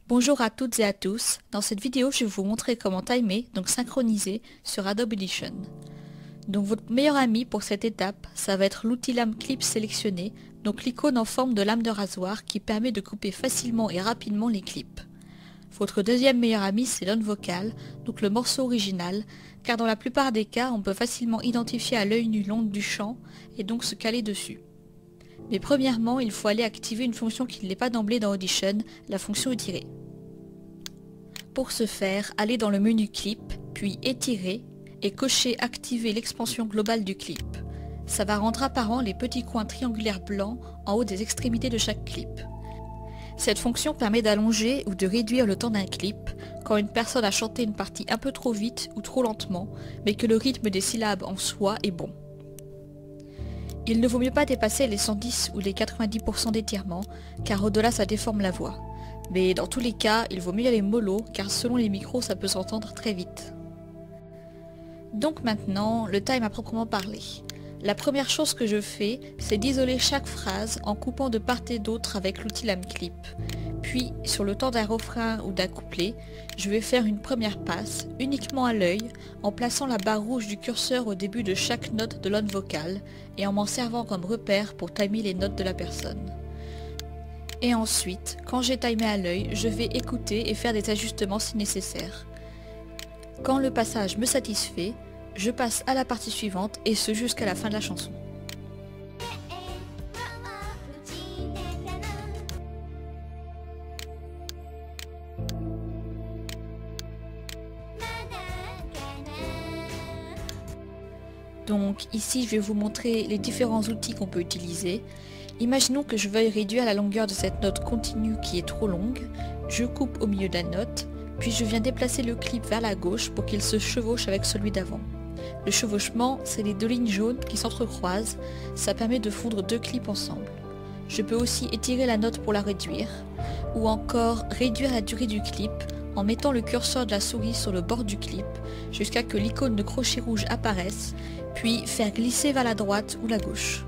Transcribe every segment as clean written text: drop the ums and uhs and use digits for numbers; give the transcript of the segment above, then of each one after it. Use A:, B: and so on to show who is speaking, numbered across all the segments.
A: Bonjour à toutes et à tous, dans cette vidéo je vais vous montrer comment timer, donc synchroniser, sur Adobe Audition. Donc votre meilleur ami pour cette étape, ça va être l'outil lame clip sélectionné, donc l'icône en forme de lame de rasoir qui permet de couper facilement et rapidement les clips. Votre deuxième meilleur ami c'est l'onVocal, donc le morceau original, car dans la plupart des cas on peut facilement identifier à l'œil nu l'onde du chant et donc se caler dessus. Mais premièrement, il faut aller activer une fonction qui ne l'est pas d'emblée dans Audition, la fonction étirer. Pour ce faire, allez dans le menu clip, puis étirer, et cochez activer l'expansion globale du clip. Ça va rendre apparent les petits coins triangulaires blancs en haut des extrémités de chaque clip. Cette fonction permet d'allonger ou de réduire le temps d'un clip quand une personne a chanté une partie un peu trop vite ou trop lentement, mais que le rythme des syllabes en soi est bon. Il ne vaut mieux pas dépasser les 110 ou les 90% d'étirement, car au-delà ça déforme la voix. Mais dans tous les cas, il vaut mieux aller mollo, car selon les micros ça peut s'entendre très vite. Donc maintenant, le time à proprement parler. La première chose que je fais, c'est d'isoler chaque phrase en coupant de part et d'autre avec l'outil lame clip. Puis, sur le temps d'un refrain ou d'un couplet, je vais faire une première passe, uniquement à l'œil, en plaçant la barre rouge du curseur au début de chaque note de l'onVocal et en m'en servant comme repère pour timer les notes de la personne. Et ensuite, quand j'ai timé à l'œil, je vais écouter et faire des ajustements si nécessaire. Quand le passage me satisfait, je passe à la partie suivante et ce jusqu'à la fin de la chanson. Donc ici je vais vous montrer les différents outils qu'on peut utiliser. Imaginons que je veuille réduire la longueur de cette note continue qui est trop longue. Je coupe au milieu de la note, puis je viens déplacer le clip vers la gauche pour qu'il se chevauche avec celui d'avant. Le chevauchement, c'est les deux lignes jaunes qui s'entrecroisent, ça permet de fondre deux clips ensemble. Je peux aussi étirer la note pour la réduire, ou encore réduire la durée du clip en mettant le curseur de la souris sur le bord du clip jusqu'à que l'icône de crochet rouge apparaisse, puis faire glisser vers la droite ou la gauche.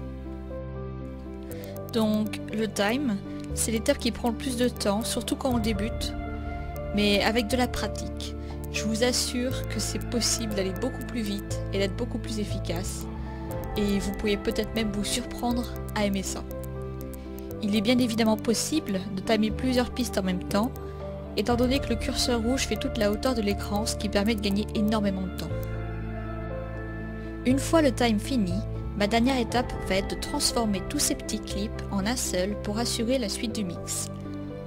A: Donc le time, c'est l'étape qui prend le plus de temps, surtout quand on débute, mais avec de la pratique. Je vous assure que c'est possible d'aller beaucoup plus vite et d'être beaucoup plus efficace. Et vous pourriez peut-être même vous surprendre à aimer ça. Il est bien évidemment possible de timer plusieurs pistes en même temps, étant donné que le curseur rouge fait toute la hauteur de l'écran, ce qui permet de gagner énormément de temps. Une fois le time fini, ma dernière étape va être de transformer tous ces petits clips en un seul pour assurer la suite du mix.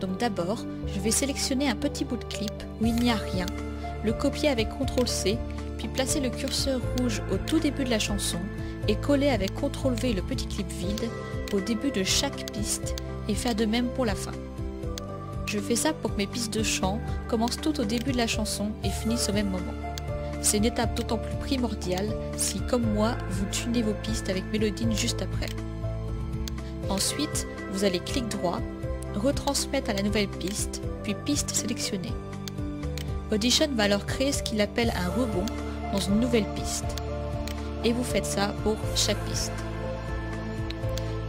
A: Donc d'abord, je vais sélectionner un petit bout de clip où il n'y a rien, le copier avec CTRL-C, puis placer le curseur rouge au tout début de la chanson et coller avec CTRL-V le petit clip vide au début de chaque piste et faire de même pour la fin. Je fais ça pour que mes pistes de chant commencent tout au début de la chanson et finissent au même moment. C'est une étape d'autant plus primordiale si, comme moi, vous tunez vos pistes avec Melodine juste après. Ensuite, vous allez clic droit, retransmettre à la nouvelle piste, puis piste sélectionnée. Audition va alors créer ce qu'il appelle un rebond dans une nouvelle piste. Et vous faites ça pour chaque piste.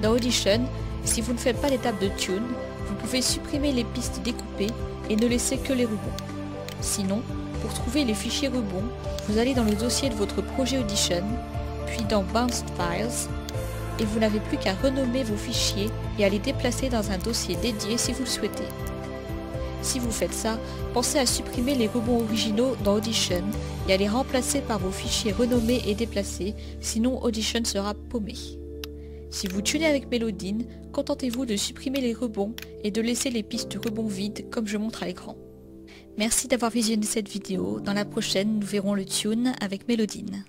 A: Dans Audition, si vous ne faites pas l'étape de tune, vous pouvez supprimer les pistes découpées et ne laisser que les rebonds. Sinon, pour trouver les fichiers rebonds, vous allez dans le dossier de votre projet Audition, puis dans Bounced Files, et vous n'avez plus qu'à renommer vos fichiers et à les déplacer dans un dossier dédié si vous le souhaitez. Si vous faites ça, pensez à supprimer les rebonds originaux dans Audition et à les remplacer par vos fichiers renommés et déplacés, sinon Audition sera paumé. Si vous tunez avec Melodine, contentez-vous de supprimer les rebonds et de laisser les pistes rebonds vides comme je montre à l'écran. Merci d'avoir visionné cette vidéo. Dans la prochaine, nous verrons le tune avec Melodine.